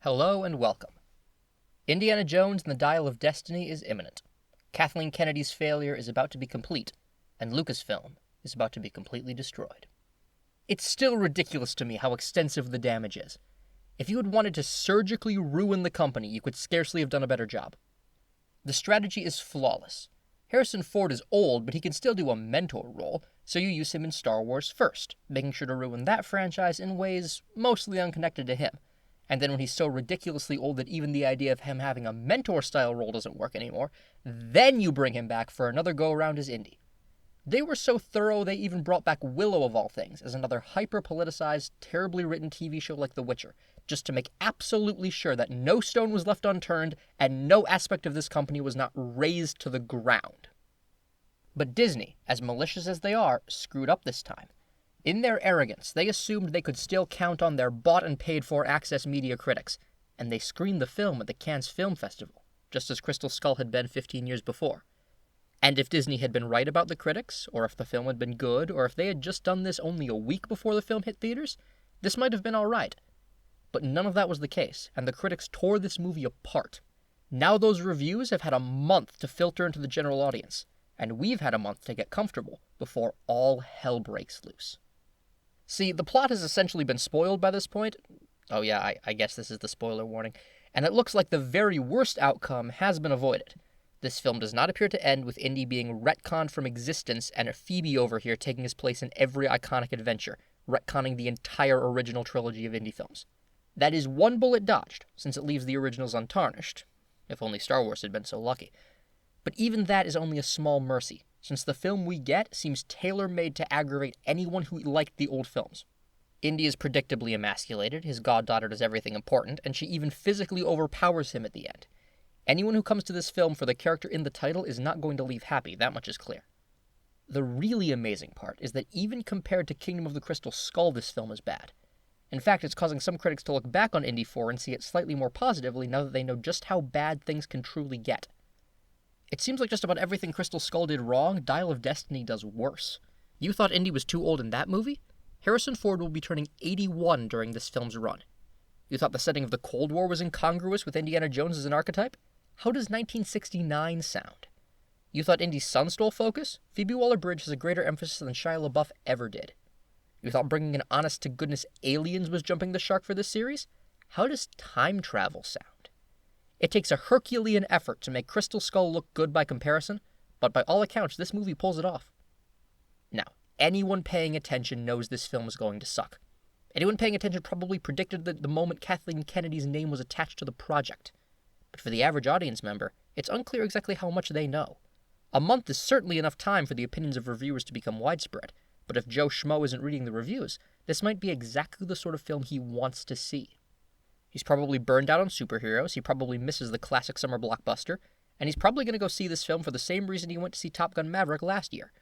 Hello and welcome. Indiana Jones and the Dial of Destiny is imminent. Kathleen Kennedy's failure is about to be complete, and Lucasfilm is about to be completely destroyed. It's still ridiculous to me how extensive the damage is. If you had wanted to surgically ruin the company, you could scarcely have done a better job. The strategy is flawless. Harrison Ford is old, but he can still do a mentor role, so you use him in Star Wars first, making sure to ruin that franchise in ways mostly unconnected to him. And then when he's so ridiculously old that even the idea of him having a mentor-style role doesn't work anymore, then you bring him back for another go-around as Indy. They were so thorough they even brought back Willow of all things as another hyper-politicized, terribly written TV show like The Witcher, just to make absolutely sure that no stone was left unturned and no aspect of this company was not razed to the ground. But Disney, as malicious as they are, screwed up this time. In their arrogance, they assumed they could still count on their bought and paid for Access Media critics, and they screened the film at the Cannes Film Festival, just as Crystal Skull had been 15 years before. And if Disney had been right about the critics, or if the film had been good, or if they had just done this only a week before the film hit theaters, this might have been alright. But none of that was the case, and the critics tore this movie apart. Now those reviews have had a month to filter into the general audience, and we've had a month to get comfortable before all hell breaks loose. See, the plot has essentially been spoiled by this point. Oh yeah, I guess this is the spoiler warning. And it looks like the very worst outcome has been avoided. This film does not appear to end with Indy being retconned from existence and a Phoebe over here taking his place in every iconic adventure, retconning the entire original trilogy of Indy films. That is one bullet dodged, since it leaves the originals untarnished. If only Star Wars had been so lucky. But even that is only a small mercy, since the film we get seems tailor-made to aggravate anyone who liked the old films. Indy is predictably emasculated, his goddaughter does everything important, and she even physically overpowers him at the end. Anyone who comes to this film for the character in the title is not going to leave happy, that much is clear. The really amazing part is that even compared to Kingdom of the Crystal Skull, this film is bad. In fact, it's causing some critics to look back on Indy 4 and see it slightly more positively now that they know just how bad things can truly get. It seems like just about everything Crystal Skull did wrong, Dial of Destiny does worse. You thought Indy was too old in that movie? Harrison Ford will be turning 81 during this film's run. You thought the setting of the Cold War was incongruous with Indiana Jones as an archetype? How does 1969 sound? You thought Indy's son stole focus? Phoebe Waller-Bridge has a greater emphasis than Shia LaBeouf ever did. You thought bringing in honest-to-goodness aliens was jumping the shark for this series? How does time travel sound? It takes a Herculean effort to make Crystal Skull look good by comparison, but by all accounts, this movie pulls it off. Now, anyone paying attention knows this film is going to suck. Anyone paying attention probably predicted that the moment Kathleen Kennedy's name was attached to the project. But for the average audience member, it's unclear exactly how much they know. A month is certainly enough time for the opinions of reviewers to become widespread, but if Joe Schmo isn't reading the reviews, this might be exactly the sort of film he wants to see. He's probably burned out on superheroes, he probably misses the classic summer blockbuster, and he's probably going to go see this film for the same reason he went to see Top Gun Maverick last year.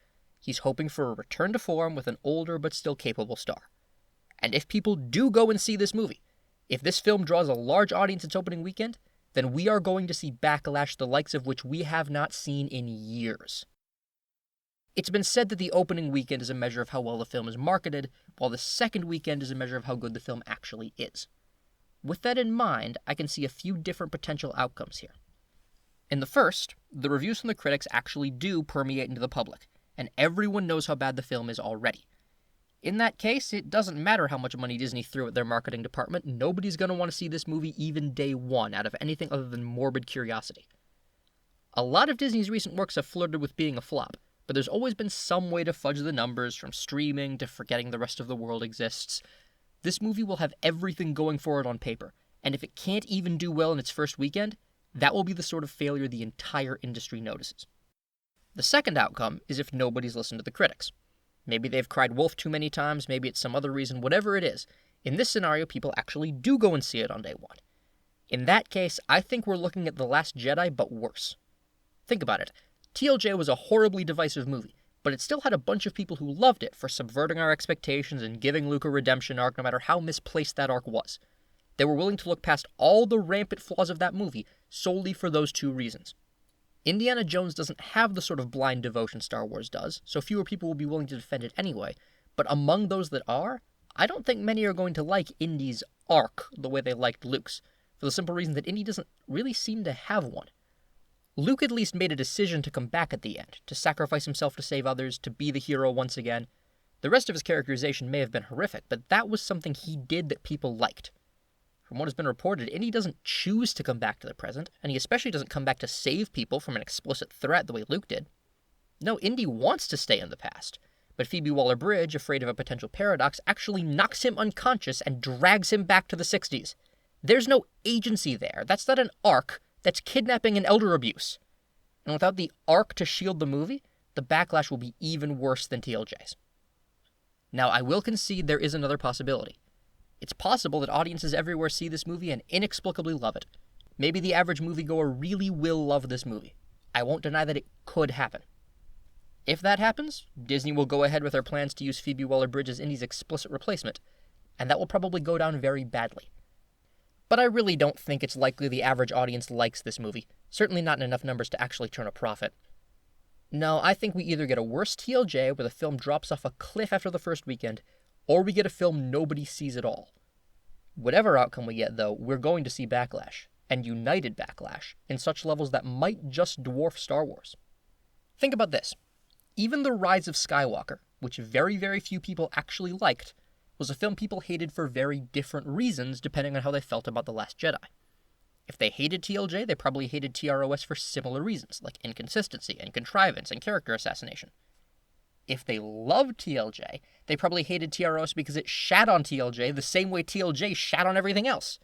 He's hoping for a return to form with an older but still capable star. And if people do go and see this movie, if this film draws a large audience its opening weekend, then we are going to see backlash the likes of which we have not seen in years. It's been said that the opening weekend is a measure of how well the film is marketed, while the second weekend is a measure of how good the film actually is. With that in mind, I can see a few different potential outcomes here. In the first, the reviews from the critics actually do permeate into the public, and everyone knows how bad the film is already. In that case, it doesn't matter how much money Disney threw at their marketing department, nobody's going to want to see this movie even day one out of anything other than morbid curiosity. A lot of Disney's recent works have flirted with being a flop, but there's always been some way to fudge the numbers, from streaming to forgetting the rest of the world exists. This movie will have everything going for it on paper, and if it can't even do well in its first weekend, that will be the sort of failure the entire industry notices. The second outcome is if nobody's listened to the critics. Maybe they've cried wolf too many times, maybe it's some other reason, whatever it is. In this scenario, people actually do go and see it on day one. In that case, I think we're looking at The Last Jedi, but worse. Think about it. TLJ was a horribly divisive movie, but it still had a bunch of people who loved it for subverting our expectations and giving Luke a redemption arc no matter how misplaced that arc was. They were willing to look past all the rampant flaws of that movie solely for those two reasons. Indiana Jones doesn't have the sort of blind devotion Star Wars does, so fewer people will be willing to defend it anyway, but among those that are, I don't think many are going to like Indy's arc the way they liked Luke's, for the simple reason that Indy doesn't really seem to have one. Luke at least made a decision to come back at the end, to sacrifice himself to save others, to be the hero once again. The rest of his characterization may have been horrific, but that was something he did that people liked. From what has been reported, Indy doesn't choose to come back to the present, and he especially doesn't come back to save people from an explicit threat the way Luke did. No, Indy wants to stay in the past, but Phoebe Waller-Bridge, afraid of a potential paradox, actually knocks him unconscious and drags him back to the 60s. There's no agency there. That's not an arc. That's kidnapping and elder abuse. And without the arc to shield the movie, the backlash will be even worse than TLJ's. Now, I will concede there is another possibility. It's possible that audiences everywhere see this movie and inexplicably love it. Maybe the average moviegoer really will love this movie. I won't deny that it could happen. If that happens, Disney will go ahead with their plans to use Phoebe Waller-Bridge as Indy's explicit replacement, and that will probably go down very badly. But I really don't think it's likely the average audience likes this movie, certainly not in enough numbers to actually turn a profit. No, I think we either get a worse TLJ where the film drops off a cliff after the first weekend, or we get a film nobody sees at all. Whatever outcome we get, though, we're going to see backlash, and united backlash, in such levels that might just dwarf Star Wars. Think about this. Even The Rise of Skywalker, which very, very few people actually liked, was a film people hated for very different reasons depending on how they felt about The Last Jedi. If they hated TLJ, they probably hated TROS for similar reasons, like inconsistency and contrivance and character assassination. If they loved TLJ, they probably hated TROS because it shat on TLJ the same way TLJ shat on everything else.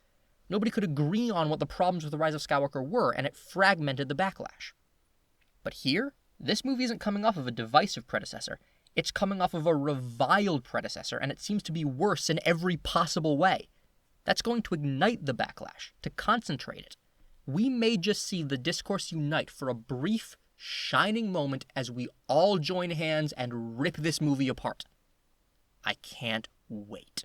Nobody could agree on what the problems with The Rise of Skywalker were, and it fragmented the backlash. But here, this movie isn't coming off of a divisive predecessor. It's coming off of a reviled predecessor, and it seems to be worse in every possible way. That's going to ignite the backlash, to concentrate it. We may just see the discourse unite for a brief, shining moment as we all join hands and rip this movie apart. I can't wait.